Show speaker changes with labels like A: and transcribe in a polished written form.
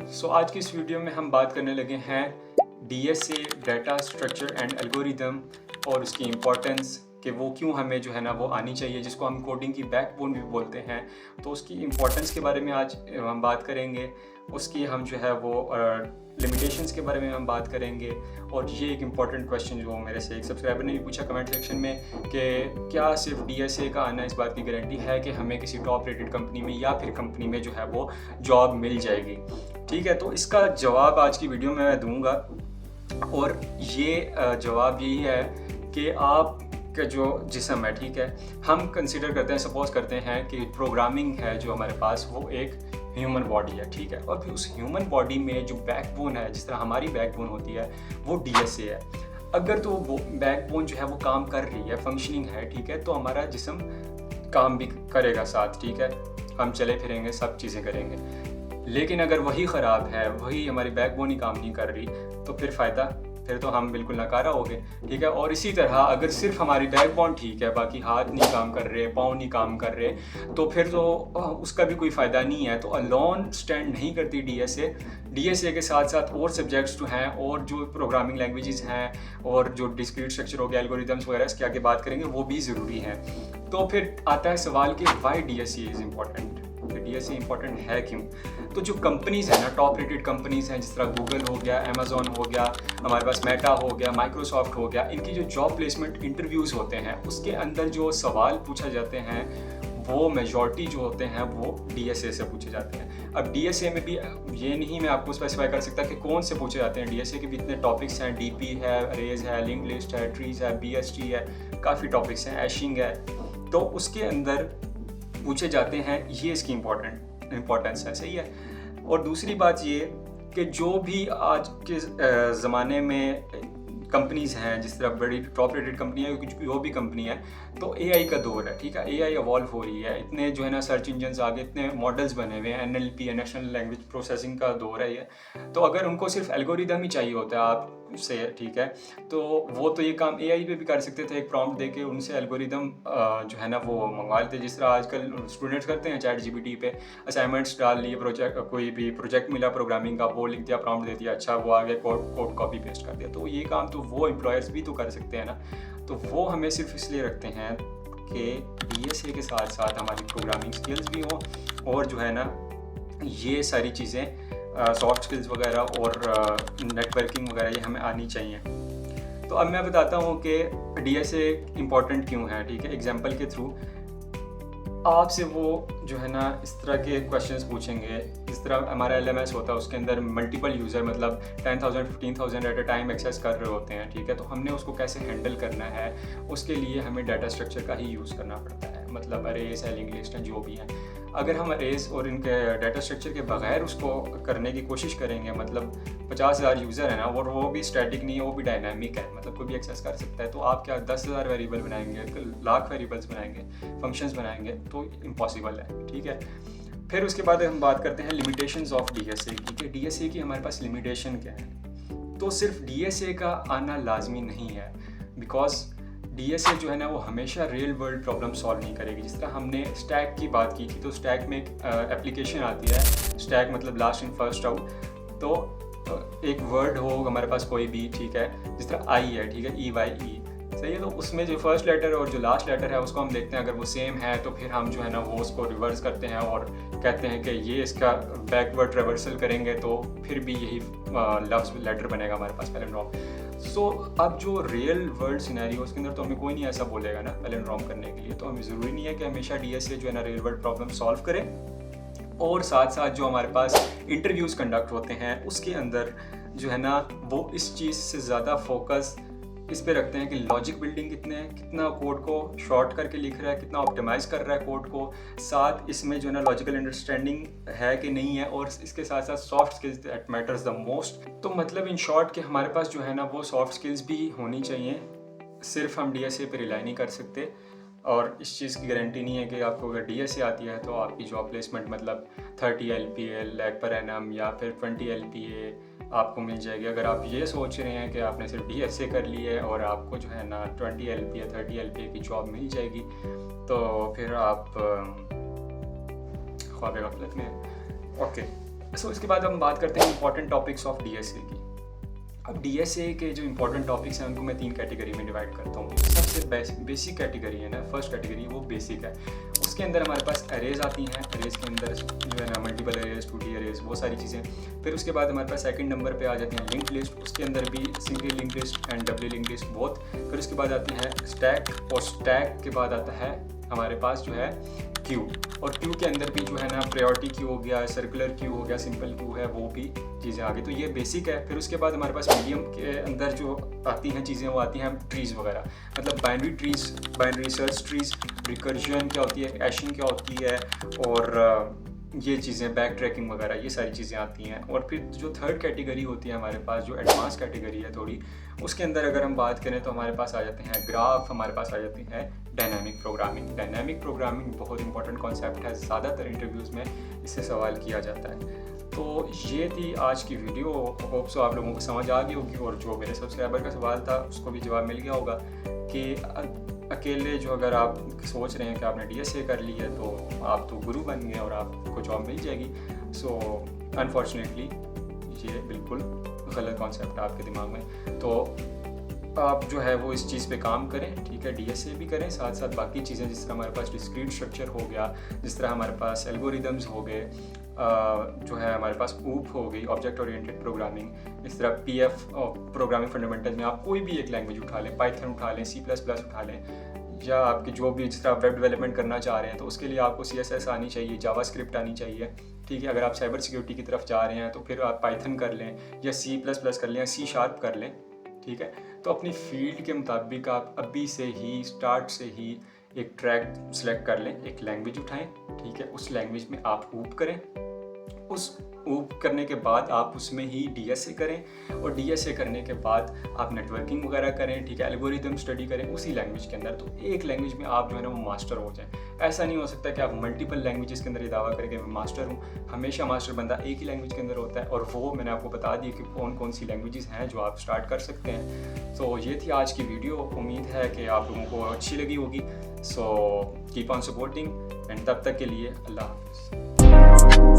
A: सो आज की इस वीडियो में हम बात करने लगे हैं DSA, data structure and algorithm, और उसकी इम्पोर्टेंस कि वो क्यों हमें जो है ना वो आनी चाहिए, जिसको हम कोडिंग की बैकबोन भी बोलते हैं। तो उसकी इम्पोर्टेंस के बारे में आज हम बात करेंगे। उसकी हम जो है वो लिमिटेशंस के बारे में हम बात करेंगे। और ये एक इम्पॉर्टेंट क्वेश्चन जो मेरे से एक सब्सक्राइबर ने भी पूछा कमेंट सेक्शन में कि क्या सिर्फ डीएसए का आना इस बात की गारंटी है कि हमें किसी टॉप रेटेड कंपनी में या फिर कंपनी में जो है वो जॉब मिल जाएगी। ठीक है, तो इसका जवाब आज की वीडियो में मैं दूंगा। और ये जवाब यही है कि आप का जो जिस्म है, ठीक है, हम कंसिडर करते हैं, सपोज करते हैं कि प्रोग्रामिंग है जो हमारे पास वो एक ह्यूमन बॉडी है, ठीक है, और फिर उस ह्यूमन बॉडी में जो बैकबोन है, जिस तरह हमारी बैकबोन होती है वो डीएसए है। अगर तो वो बैकबोन जो है वो काम कर रही है, फंक्शनिंग है, ठीक है, तो हमारा जिस्म काम भी करेगा साथ, ठीक है, हम चले फिरेंगे, सब चीज़ें करेंगे। लेकिन अगर वही ख़राब है, वही हमारी बैकबोन ही काम नहीं कर रही, तो फिर फ़ायदा, फिर तो हम बिल्कुल नकारा हो गए, ठीक है। और इसी तरह अगर सिर्फ हमारी बैकबोन ठीक है, बाकी हाथ नहीं काम कर रहे, पाँव नहीं काम कर रहे, तो फिर तो उसका भी कोई फ़ायदा नहीं है। तो अलोन स्टैंड नहीं करती डीएसए के साथ साथ और सब्जेक्ट्स जो हैं और जो प्रोग्रामिंग लैंग्वेजेस हैं और जो डिस्क्रीट स्ट्रक्चर हो गया, एल्गोरिदम्स वगैरह, इसके आगे बात करेंगे, वो भी ज़रूरी हैं। तो फिर आता है सवाल कि why DSA is important, DSA important है क्यों। तो जो कंपनीज़ हैं ना, टॉप रेटेड कंपनीज़ हैं, जिस तरह गूगल हो गया, अमेज़ॉन हो गया, हमारे पास मेटा हो गया, माइक्रोसॉफ्ट हो गया, इनकी जो जॉब प्लेसमेंट इंटरव्यूज़ होते हैं उसके अंदर जो सवाल पूछे जाते हैं वो मेजॉरिटी जो होते हैं वो डीएसए से पूछे जाते हैं। अब डीएसए में भी ये नहीं मैं आपको स्पेसिफाई कर सकता कि कौन से पूछे जाते हैं। डीएसए के भी इतने टॉपिक्स हैं, डीपी है, अरेज है, लिंक्ड लिस्ट है, ट्रीज है, बीएसटी है, काफ़ी टॉपिक्स हैं, हैशिंग है। तो उसके अंदर पूछे जाते हैं, ये इसकी इम्पोर्टेंस है, सही है। और दूसरी बात ये कि जो भी आज के ज़माने में कंपनीज़ हैं, जिस तरह बड़ी टॉप रेटेड कंपनी है, जो भी कंपनी है, तो एआई का दौर है, ठीक है, एआई इवॉल्व हो रही है, इतने जो है ना सर्च इंजन्स आगे, इतने मॉडल्स बने हुए हैं, एनएलपी, नेशनल लैंग्वेज प्रोसेसिंग का दौर है ये। तो अगर उनको सिर्फ एल्गोरिदम ही चाहिए होता है आपसे, ठीक है, तो वो तो ये काम एआई पे भी कर सकते थे, एक प्रॉम्प्ट देके उनसे एल्गोरिदम जो है ना वो मंगवा लेते, जिस तरह आजकल स्टूडेंट्स करते हैं चैट जीपीटी पे असाइनमेंट्स डाल लिए, कोई भी प्रोजेक्ट मिला प्रोग्रामिंग का, वो लिख दिया, प्रॉम्प्ट दे दिया, अच्छा वो आगे कोड कॉपी पेस्ट कर दिया। तो ये काम तो वो एम्प्लॉयर्स भी तो कर सकते हैं ना। तो वो हमें सिर्फ इसलिए रखते हैं कि डीएसए के साथ साथ हमारी प्रोग्रामिंग स्किल्स भी हों, और जो है ना ये सारी चीज़ें सॉफ्ट स्किल्स वगैरह और नेटवर्किंग वगैरह ये हमें आनी चाहिए। तो अब मैं बताता हूँ कि डीएसए इम्पॉर्टेंट क्यों है, ठीक है, एग्जांपल के थ्रू। आपसे वो जो है ना इस तरह के क्वेश्चंस पूछेंगे, जिस तरह हमारा एलएमएस होता है, उसके अंदर मल्टीपल यूज़र मतलब 10,000 15,000 एट अ टाइम एक्सेस कर रहे होते हैं, ठीक है, तो हमने उसको कैसे हैंडल करना है, उसके लिए हमें डाटा स्ट्रक्चर का ही यूज़ करना पड़ता है, मतलब अरेज है, लिंक्ड लिस्ट है, जो भी है। अगर हम अरेज और इनके डाटा स्ट्रक्चर के बगैर उसको करने की कोशिश करेंगे, मतलब 50,000 यूज़र है ना, और वो भी स्टैटिक नहीं है, वो भी डायनामिक है, मतलब कोई भी एक्सेस कर सकता है, तो आप क्या 10,000 वेरिएबल बनाएंगे, लाख वेरिएबल्स बनाएंगे, फंक्शंस बनाएंगे, तो इम्पॉसिबल है, ठीक है। फिर उसके बाद हम बात करते हैं लिमिटेशंस ऑफ डीएसए की, कि डीएसए की हमारे पास लिमिटेशन क्या है। तो सिर्फ डीएसए का आना लाजमी नहीं है, बिकॉज डीएसए जो है ना वो हमेशा रियल वर्ल्ड प्रॉब्लम सॉल्व नहीं करेगी। जिस तरह हमने स्टैक की बात की थी, तो स्टैक में एक एप्लीकेशन आती है, स्टैक मतलब लास्ट इन फर्स्ट आउट। तो एक वर्ड हो हमारे पास कोई भी, ठीक है, जिस तरह आई है, ठीक है, EYE, सही है, तो उसमें जो फर्स्ट लेटर और जो लास्ट लेटर है उसको हम देखते हैं, अगर वो सेम है तो फिर हम जो है ना वो उसको रिवर्स करते हैं और कहते हैं कि ये इसका बैकवर्ड रिवर्सल करेंगे तो फिर भी यही लफ्ज़ लेटर बनेगा हमारे पास, पैलिंड्रोम। सो अब जो रियल वर्ल्ड सिनेरियो उसके अंदर तो हमें कोई नहीं ऐसा बोलेगा ना पैलिंड्रोम करने के लिए, तो हमें ज़रूरी नहीं है कि हमेशा डीएसए जो है ना रियल वर्ल्ड प्रॉब्लम सॉल्व करे। और साथ साथ जो हमारे पास इंटरव्यूज़ कंडक्ट होते हैं उसके अंदर जो है ना वो इस चीज़ से ज़्यादा फोकस इस पे रखते हैं कि लॉजिक बिल्डिंग कितना कोड को शॉर्ट करके लिख रहा है, कितना ऑप्टिमाइज़ कर रहा है कोड को, साथ इसमें जो है ना लॉजिकल अंडरस्टैंडिंग है कि नहीं है, और इसके साथ साथ soft skills that matters the most. तो मतलब इन शॉर्ट कि हमारे पास जो है ना वो सॉफ्ट स्किल्स भी होनी चाहिए, सिर्फ हम डीएसए पे रिलाई नहीं कर सकते। और इस चीज़ की गारंटी नहीं है कि आपको अगर डीएसए आती है तो आपकी जॉब प्लेसमेंट मतलब 30 LPA लैख पर एनम या फिर 20 LPA आपको मिल जाएगी। अगर आप ये सोच रहे हैं कि आपने सिर्फ डीएसए कर ली है और आपको जो है ना 20 LPA 30 LPA की जॉब मिल जाएगी, तो फिर आप ख्वाब गफलत में। ओके, सो इसके बाद हम बात करते हैं इंपॉर्टेंट टॉपिक्स ऑफ DSA की। अब DSA के जो इंपॉर्टेंट टॉपिक्स हैं उनको मैं 3 कैटेगरी में डिवाइड करता हूँ। सबसे बेसिक कैटेगरी है ना, फर्स्ट कैटेगरी वो बेसिक है। उसके अंदर हमारे पास अरेज आती हैं, अरेज के अंदर जो है ना मल्टीपल अरेज, 2D अरेज, वो सारी चीज़ें। फिर उसके बाद हमारे पास सेकंड नंबर पे आ जाती हैं लिंक्ड लिस्ट, उसके अंदर भी single linked list and double linked list both. फिर उसके बाद आती है स्टैक, और स्टैक के बाद आता है हमारे पास जो है क्यू, और क्यू के अंदर भी जो है ना प्रायोरिटी क्यू हो गया, सर्कुलर क्यू हो गया, सिंपल क्यू है, वो भी चीज़ें आ गई। तो ये बेसिक है। फिर उसके बाद हमारे पास मीडियम के अंदर जो आती हैं चीज़ें वो आती हैं ट्रीज़ वगैरह, मतलब binary trees, binary search trees, recursion क्या होती है, हैशिंग क्या होती है, और ये चीज़ें बैक ट्रैकिंग वगैरह, ये सारी चीज़ें आती हैं। और फिर जो थर्ड कैटेगरी होती है हमारे पास, जो एडवांस कैटेगरी है थोड़ी, उसके अंदर अगर हम बात करें तो हमारे पास आ जाते हैं ग्राफ, हमारे पास आ जाती है डायनामिक प्रोग्रामिंग। डायनामिक प्रोग्रामिंग बहुत इंपॉर्टेंट कॉन्सेप्ट है, ज़्यादातर इंटरव्यूज़ में इससे सवाल किया जाता है। तो ये थी आज की वीडियो। होप सो आप लोगों को समझ आ गई होगी, और जो मेरे सब्सक्राइबर का सवाल था उसको भी जवाब मिल गया होगा कि अकेले जो अगर आप सोच रहे हैं कि आपने DSA कर ली है तो आप तो गुरु बन गए और आपको जॉब मिल जाएगी। सो अनफॉर्चुनेटली ये बिल्कुल गलत कॉन्सेप्ट है आपके दिमाग में। तो आप जो है वो इस चीज़ पे काम करें, ठीक है, DSA भी करें, साथ साथ बाकी चीज़ें जिस तरह हमारे पास डिस्क्रीट स्ट्रक्चर हो गया, जिस तरह हमारे पास एल्गोरिदम्स हो गए, जो है हमारे पास OOP हो गई, ऑब्जेक्ट ओरिएंटेड प्रोग्रामिंग, इस तरह PF प्रोग्रामिंग फंडामेंटल में आप कोई भी एक लैंग्वेज उठा लें, पाइथन उठा लें, C++ उठा लें, या आपकी जो भी जिस तरह वेब डेवलपमेंट करना चाह रहे हैं तो उसके लिए आपको CSS आनी चाहिए, जावास्क्रिप्ट आनी चाहिए, ठीक है। अगर आप साइबर सिक्योरिटी की तरफ जा रहे हैं तो फिर आप पाइथन कर लें, या C++ कर लें, या C# कर लें, ठीक है। तो अपनी फील्ड के मुताबिक आप अभी से ही, स्टार्ट से ही एक ट्रैक सेलेक्ट कर लें, एक लैंग्वेज उठाएं, ठीक है, उस लैंग्वेज में आप OOP करें, उस OOP करने के बाद आप उसमें ही DSA करें, और DSA करने के बाद आप नेटवर्किंग वगैरह करें, ठीक है, एल्गोरिदम स्टडी करें उसी लैंग्वेज के अंदर। तो एक लैंग्वेज में आप जो है ना वो मास्टर हो जाएं। ऐसा नहीं हो सकता कि आप मल्टीपल लैंग्वेजेस के अंदर ये दावा करें कि मैं मास्टर हूँ। हमेशा मास्टर बंदा एक ही लैंग्वेज के अंदर होता है, और वो मैंने आपको बता दी कि कौन कौन सी लैंग्वेजेस हैं जो आप स्टार्ट कर सकते हैं। तो ये थी आज की वीडियो, उम्मीद है कि आप लोगों को अच्छी लगी होगी। So keep on supporting, and तब तक के लिए अल्लाह हाफ़िज़।